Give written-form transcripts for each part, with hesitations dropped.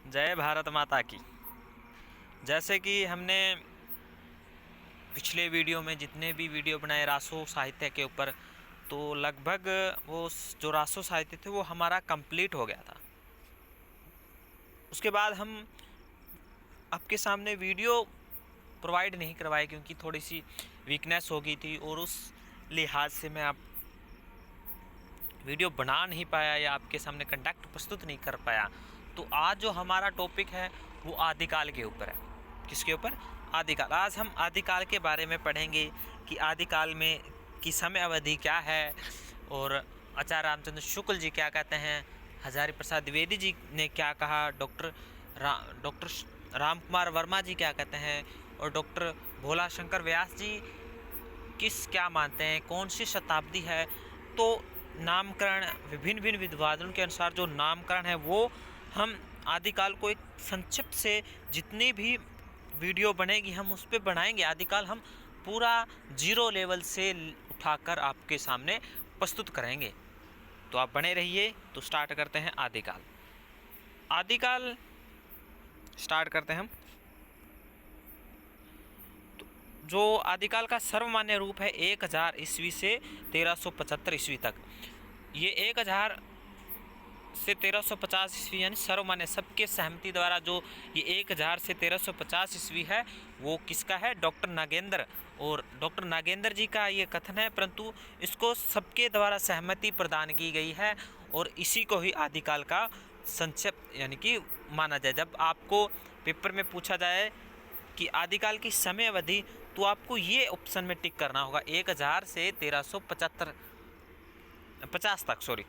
जय भारत माता की। जैसे कि हमने पिछले वीडियो में जितने भी वीडियो बनाए रासो साहित्य के ऊपर, तो लगभग वो जो रासो साहित्य थे वो हमारा कंप्लीट हो गया था। उसके बाद हम आपके सामने वीडियो प्रोवाइड नहीं करवाए क्योंकि थोड़ी सी वीकनेस हो गई थी और उस लिहाज से मैं आप वीडियो बना नहीं पाया या आपके सामने कंटेंट प्रस्तुत नहीं कर पाया। तो आज जो हमारा टॉपिक है वो आदिकाल के ऊपर है। किसके ऊपर? आदिकाल। आज हम आदिकाल के बारे में पढ़ेंगे कि आदिकाल में की समय अवधि क्या है और आचार्य रामचंद्र शुक्ल जी क्या कहते हैं, हजारी प्रसाद द्विवेदी जी ने क्या कहा, डॉक्टर राम कुमार वर्मा जी क्या कहते हैं और डॉक्टर भोला शंकर व्यास जी क्या मानते हैं, कौन सी शताब्दी है। तो नामकरण विभिन्न विद्वानों के अनुसार जो नामकरण है वो हम आदिकाल को एक संक्षिप्त से जितनी भी वीडियो बनेगी हम उस पर बनाएंगे। आदिकाल हम पूरा जीरो लेवल से उठाकर आपके सामने प्रस्तुत करेंगे। तो आप बने रहिए। तो स्टार्ट करते हैं आदिकाल। आदिकाल स्टार्ट करते हैं हम। जो आदिकाल का सर्वमान्य रूप है 1000 ईस्वी से 1375 ईस्वी तक। ये 1000 से 1350 ईस्वी यानी सर्वमान्य सबके सहमति द्वारा जो ये 1000 से 1350 ईस्वी है वो किसका है? डॉक्टर नागेंद्र। और डॉक्टर नागेंद्र जी का ये कथन है, परंतु इसको सबके द्वारा सहमति प्रदान की गई है और इसी को ही आदिकाल का संक्षिप्त यानी कि माना जाए। जब आपको पेपर में पूछा जाए कि आदिकाल की समय अवधि, तो आपको ये ऑप्शन में टिक करना होगा 1000 से 1350 तक,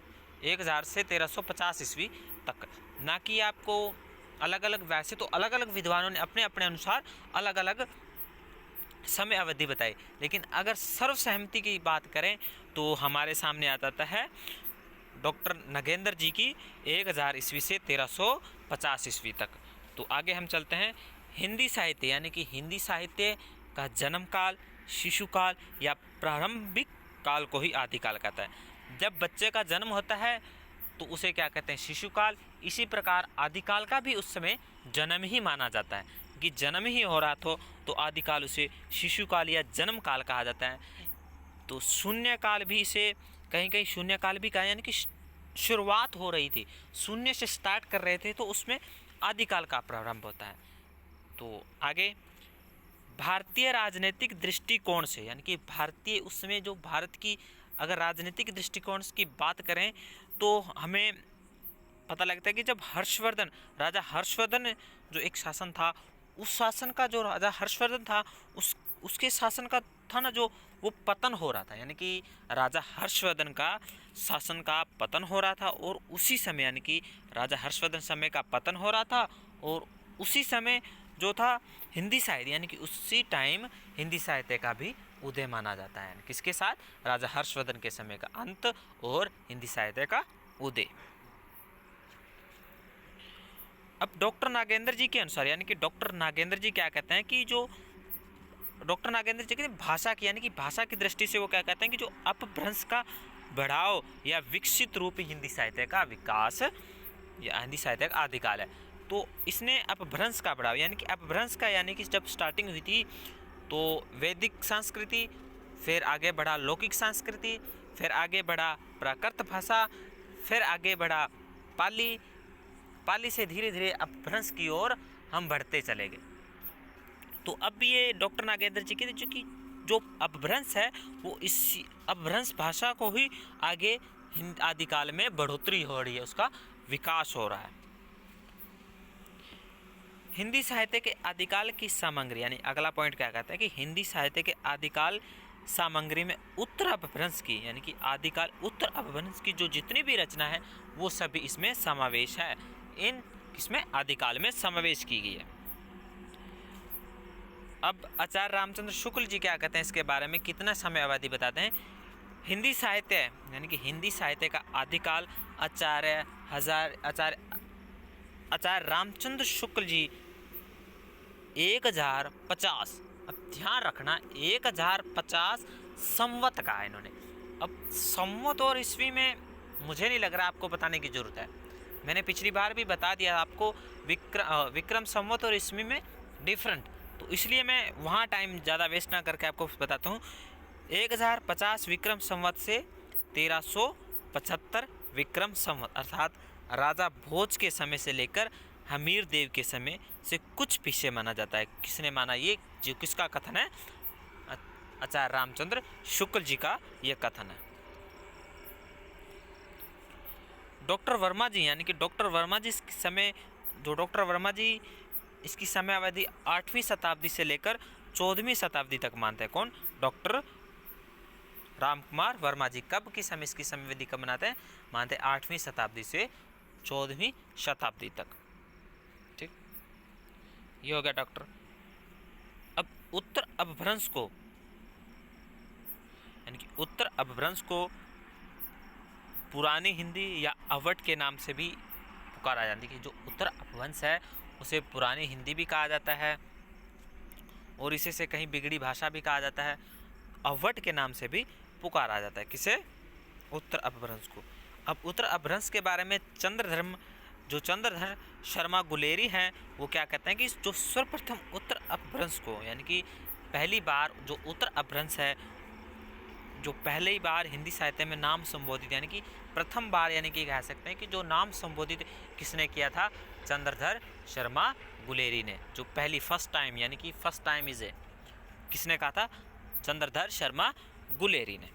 1000 से 1350 ईस्वी तक। ना कि आपको अलग अलग, वैसे तो अलग अलग विद्वानों ने अपने अपने अनुसार अलग अलग समय अवधि बताई, लेकिन अगर सर्वसहमति की बात करें तो हमारे सामने आ जाता है डॉक्टर नागेंद्र जी की 1000 ईस्वी से 1350 ईस्वी तक। तो आगे हम चलते हैं। हिंदी साहित्य यानी कि हिंदी साहित्य का जन्म काल, शिशुकाल या प्रारंभिक काल को ही आदिकाल कहता है। जब बच्चे का जन्म होता है तो उसे क्या कहते हैं? शिशुकाल। इसी प्रकार आदिकाल का भी उस समय जन्म ही माना जाता है कि जन्म ही हो रहा तो आदिकाल उसे शिशुकाल या जन्म काल कहा जाता है। तो शून्यकाल भी इसे कहीं कहीं शून्यकाल भी कहा, यानी कि शुरुआत हो रही थी, शून्य से स्टार्ट कर रहे थे तो उसमें आदिकाल का प्रारंभ होता है। तो आगे भारतीय राजनीतिक दृष्टिकोण से, यानी कि भारतीय उस समय जो भारत की अगर राजनीतिक दृष्टिकोण की बात करें तो हमें पता लगता है कि जब हर्षवर्धन, राजा हर्षवर्धन जो एक शासन था, उस शासन का जो राजा हर्षवर्धन था उसके शासन का था ना, जो वो पतन हो रहा था, यानी कि राजा हर्षवर्धन का शासन का पतन हो रहा था और उसी समय यानी कि राजा हर्षवर्धन समय का पतन हो रहा था और उसी समय जो था हिंदी साहित्य, यानी कि उसी टाइम हिंदी साहित्य का भी उदय माना जाता है। किसके साथ? राजा हर्षवर्धन के समय का अंत और हिंदी साहित्य का उदय। अब डॉक्टर नागेंद्र जी के अनुसार, यानी कि डॉक्टर नागेंद्र जी क्या कहते हैं कि जो डॉक्टर नागेंद्र जी कहते हैं भाषा की, यानी कि भाषा की दृष्टि से वो क्या कहते हैं कि जो अपभ्रंश का बढ़ाव या विकसित रूप हिंदी साहित्य का विकास या हिंदी साहित्य का आदिकाल है। तो इसने अपभ्रंश का बढ़ाव, यानी कि अपभ्रंश का, यानी कि जब स्टार्टिंग हुई थी तो वैदिक संस्कृति, फिर आगे बढ़ा लौकिक संस्कृति, फिर आगे बढ़ा प्राकृत भाषा, फिर आगे बढ़ा पाली से धीरे धीरे अपभ्रंश की ओर हम बढ़ते चले गए। तो अब ये डॉक्टर नागेंद्र जी के जो अपभ्रंश है वो इस अपभ्रंश भाषा को ही आगे आदिकाल में बढ़ोतरी हो रही है, उसका विकास हो रहा है। हिंदी साहित्य के आदिकाल की सामग्री, यानी अगला पॉइंट क्या कहता है कि हिंदी साहित्य के आदिकाल सामग्री में उत्तर अपभ्रंश की, यानी कि आदिकाल उत्तर अपभ्रंश की जो जितनी भी रचना है वो सभी इसमें समावेश है, इन इसमें आदिकाल में समावेश की गई है। अब आचार्य रामचंद्र शुक्ल जी क्या कहते हैं इसके बारे में, कितना समय अवधि बताते हैं? हिंदी साहित्य यानी कि हिंदी साहित्य का आदिकाल आचार्य रामचंद्र शुक्ल जी 1050, अब ध्यान रखना 1050 संवत का है इन्होंने। अब संवत और ईस्वी में मुझे नहीं लग रहा आपको बताने की जरूरत है, मैंने पिछली बार भी बता दिया आपको विक्रम संवत और ईस्वी में डिफरेंट, तो इसलिए मैं वहाँ टाइम ज़्यादा वेस्ट ना करके आपको बताता हूँ। 1050 विक्रम संवत से 1375 विक्रम संवत, अर्थात राजा भोज के समय से लेकर हमीर देव के समय से कुछ पीछे माना जाता है। किसने माना? ये जो किसका कथन है? आचार्य रामचंद्र शुक्ल जी का यह कथन है। डॉक्टर वर्मा जी, यानी कि डॉक्टर वर्मा जी इसके समय, जो डॉक्टर वर्मा जी इसकी समय अवधि 8वीं शताब्दी से लेकर 14वीं शताब्दी तक मानते हैं। कौन? डॉक्टर रामकुमार वर्मा जी। कब की समय, इसकी समय अवधि कब मानते हैं? मानते हैं 8वीं शताब्दी से 14वीं शताब्दी तक। ठीक, ये हो गया डॉक्टर। अब उत्तर अपभ्रंश को, यानी कि उत्तर अपभ्रंश को पुरानी हिंदी या अवध के नाम से भी पुकारा जाता है। कि जो उत्तर अपभ्रंश है उसे पुरानी हिंदी भी कहा जाता है और इसे से कहीं बिगड़ी भाषा भी कहा जाता है। अवध के नाम से भी पुकारा जाता है। किसे? उत्तर अपभ्रंश को। अब उत्तर अपभ्रंश के बारे में चंद्रधर शर्मा गुलेरी हैं, वो क्या कहते हैं कि जो सर्वप्रथम उत्तर अपभ्रंश को, यानी कि पहली बार जो उत्तर अपभ्रंश है, जो पहली बार हिंदी साहित्य में नाम संबोधित, यानी कि प्रथम बार, यानी कि कह सकते हैं कि जो नाम संबोधित किसने किया था? चंद्रधर शर्मा गुलेरी ने। जो पहली फर्स्ट टाइम, यानी कि फर्स्ट टाइम इज ए, किसने कहा था? चंद्रधर शर्मा गुलेरी ने।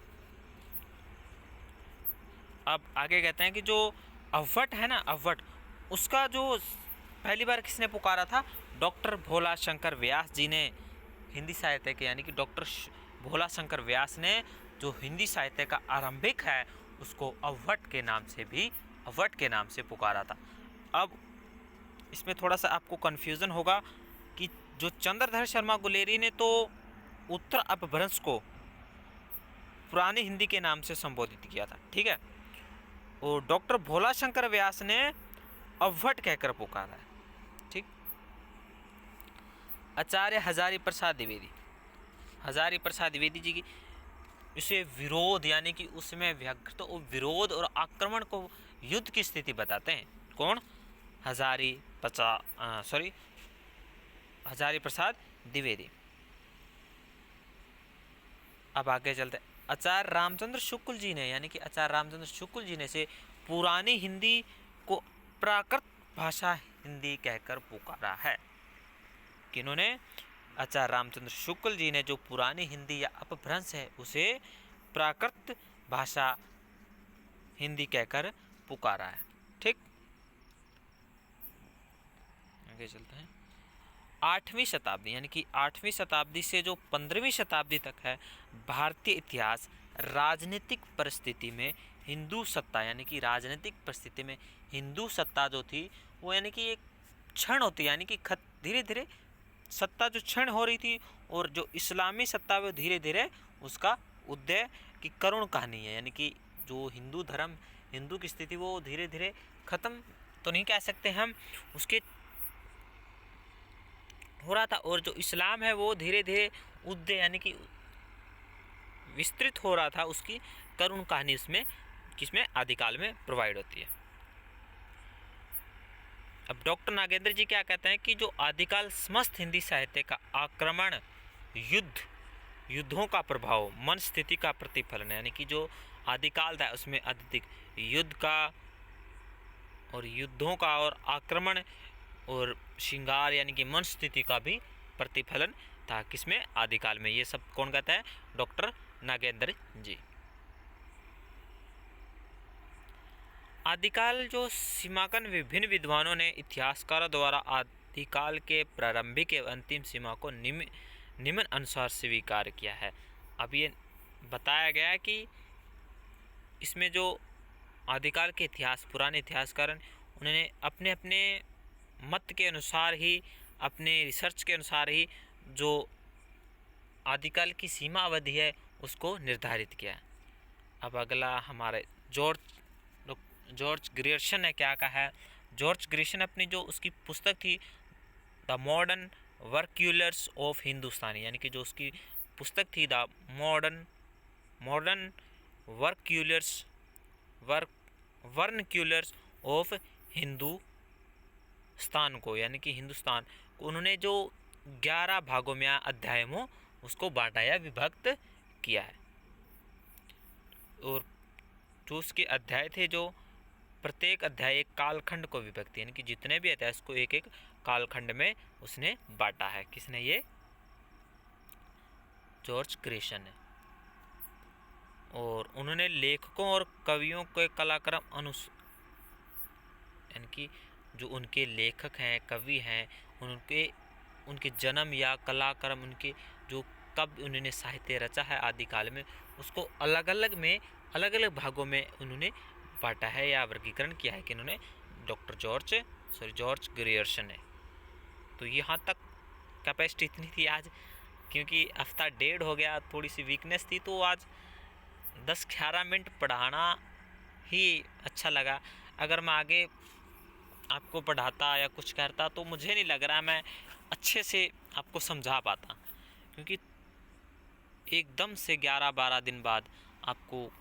अब आगे कहते हैं कि जो अवध है ना, अवध, उसका जो पहली बार किसने पुकारा था? डॉक्टर भोला शंकर व्यास जी ने हिंदी साहित्य के, यानी कि डॉक्टर भोला शंकर व्यास ने जो हिंदी साहित्य का आरंभिक है उसको अवध के नाम से पुकारा था। अब इसमें थोड़ा सा आपको कन्फ्यूज़न होगा कि जो चंद्रधर शर्मा गुलेरी ने तो उत्तर अपभ्रंश को पुरानी हिंदी के नाम से संबोधित किया था, ठीक है, और डॉक्टर भोला शंकर व्यास ने अवध कहकर पुकारा है। ठीक। आचार्य हजारी प्रसाद द्विवेदी जी की इसे विरोध, यानी कि उसमें व्यक्त और विरोध और आक्रमण को, युद्ध की स्थिति बताते हैं। कौन? हजारी प्रसाद द्विवेदी। अब आगे चलते हैं। आचार्य रामचंद्र शुक्ल जी ने, यानी कि आचार्य रामचंद्र शुक्ल जी ने से पुरानी हिंदी को प्राकृत भाषा हिंदी कहकर पुकारा है। किन्होंने? आचार्य रामचंद्र शुक्ल जी ने जो पुरानी हिंदी या अपभ्रंश है उसे प्राकृत भाषा हिंदी कहकर पुकारा है। ठीक, आगे चलते हैं। 8वीं शताब्दी, यानी कि 8वीं शताब्दी से जो 15वीं शताब्दी तक है, भारतीय इतिहास राजनीतिक परिस्थिति में हिंदू सत्ता, यानी कि राजनीतिक परिस्थिति में हिंदू सत्ता जो थी वो, यानी कि एक क्षण होती, यानी कि धीरे धीरे सत्ता जो क्षण हो रही थी, और जो इस्लामी सत्ता वो धीरे धीरे उसका उदय की करुण कहानी है। यानी कि जो हिंदू धर्म, हिंदू की स्थिति वो धीरे धीरे खत्म तो नहीं कह सकते हम, उसके हो रहा था, और जो इस्लाम है वो धीरे धीरे उदय, यानी कि विस्तृत हो रहा था। उसकी करुण कहानी उसमें किसमें? आदिकाल में प्रोवाइड होती है। अब डॉक्टर नागेंद्र जी क्या कहते हैं कि जो आदिकाल समस्त हिंदी साहित्य का आक्रमण, युद्धों का प्रभाव, मन स्थिति का प्रतिफलन है। यानी कि जो आदिकाल था उसमें अधिक युद्ध का और युद्धों का और आक्रमण और श्रृंगार, यानी कि मन स्थिति का भी प्रतिफलन था। किसमें? आदिकाल में। ये सब कौन कहता है? डॉक्टर नागेंद्र जी। आदिकाल जो सीमांकन विभिन्न विद्वानों ने इतिहासकारों द्वारा आदिकाल के प्रारंभिक एवं अंतिम सीमा को निम्न अनुसार स्वीकार किया है। अब ये बताया गया है कि इसमें जो आदिकाल के इतिहास, पुराने इतिहासकार, उन्होंने अपने अपने मत के अनुसार ही, अपने रिसर्च के अनुसार ही जो आदिकाल की सीमा अवधि है उसको निर्धारित किया। अब अगला हमारे जॉर्ज ग्रियर्सन ने क्या कहा है? जॉर्ज ग्रियर्सन अपनी जो उसकी पुस्तक थी द मॉडर्न वर्क्यूलर्स ऑफ हिंदुस्तानी, यानी कि जो उसकी पुस्तक थी द मॉडर्न वर्क्यूलर्स ऑफ हिंदुस्तान को, यानी कि हिंदुस्तान को उन्होंने जो 11 भागों में अध्याय में उसको बांटा या विभक्त किया है। और जो उसके अध्याय थे, जो प्रत्येक अध्याय एक कालखंड को विभक्त, यानी कि जितने भी अध्याय उसको एक एक कालखंड में उसने बांटा है। किसने? ये जॉर्ज ग्रेशन है। और उन्होंने लेखकों और कवियों के कलाक्रम यानी कि जो उनके लेखक हैं, कवि हैं, उनके जन्म या कलाक्रम, उनके जो कब उन्होंने साहित्य रचा है आदिकाल में, उसको अलग अलग भागों में उन्होंने बांटा है या वर्गीकरण किया है कि उन्होंने जॉर्ज ग्रियर्सन है। तो यहाँ तक कैपेसिटी इतनी थी आज, क्योंकि हफ्ता डेढ़ हो गया, थोड़ी सी वीकनेस थी, तो आज 10-11 मिनट पढ़ाना ही अच्छा लगा। अगर मैं आगे आपको पढ़ाता या कुछ करता तो मुझे नहीं लग रहा मैं अच्छे से आपको समझा पाता, क्योंकि एकदम से 11-12 दिन बाद आपको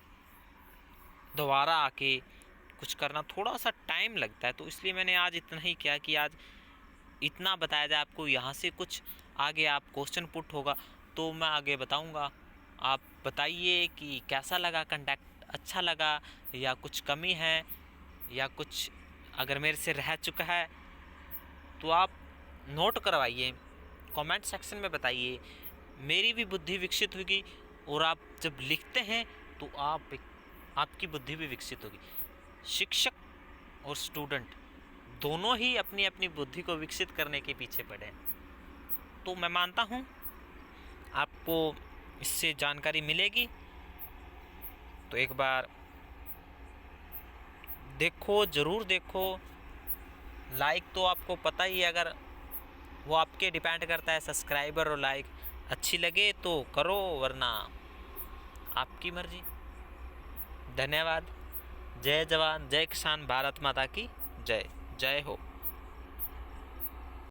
दोबारा आके कुछ करना थोड़ा सा टाइम लगता है। तो इसलिए मैंने आज इतना ही किया कि आज इतना बताया जाए आपको। यहाँ से कुछ आगे आप क्वेश्चन पुट होगा तो मैं आगे बताऊँगा। आप बताइए कि कैसा लगा कंटेंट, अच्छा लगा या कुछ कमी है, या कुछ अगर मेरे से रह चुका है तो आप नोट करवाइए, कमेंट सेक्शन में बताइए। मेरी भी बुद्धि विकसित होगी, और आप जब लिखते हैं तो आपकी बुद्धि भी विकसित होगी। शिक्षक और स्टूडेंट दोनों ही अपनी अपनी बुद्धि को विकसित करने के पीछे पड़े हैं। तो मैं मानता हूँ आपको इससे जानकारी मिलेगी। तो एक बार देखो, ज़रूर देखो। लाइक तो आपको पता ही है, अगर वो आपके डिपेंड करता है, सब्सक्राइबर और लाइक अच्छी लगे तो करो, वरना आपकी मर्जी। धन्यवाद। जय जवान, जय किसान, भारत माता की जय। जय हो।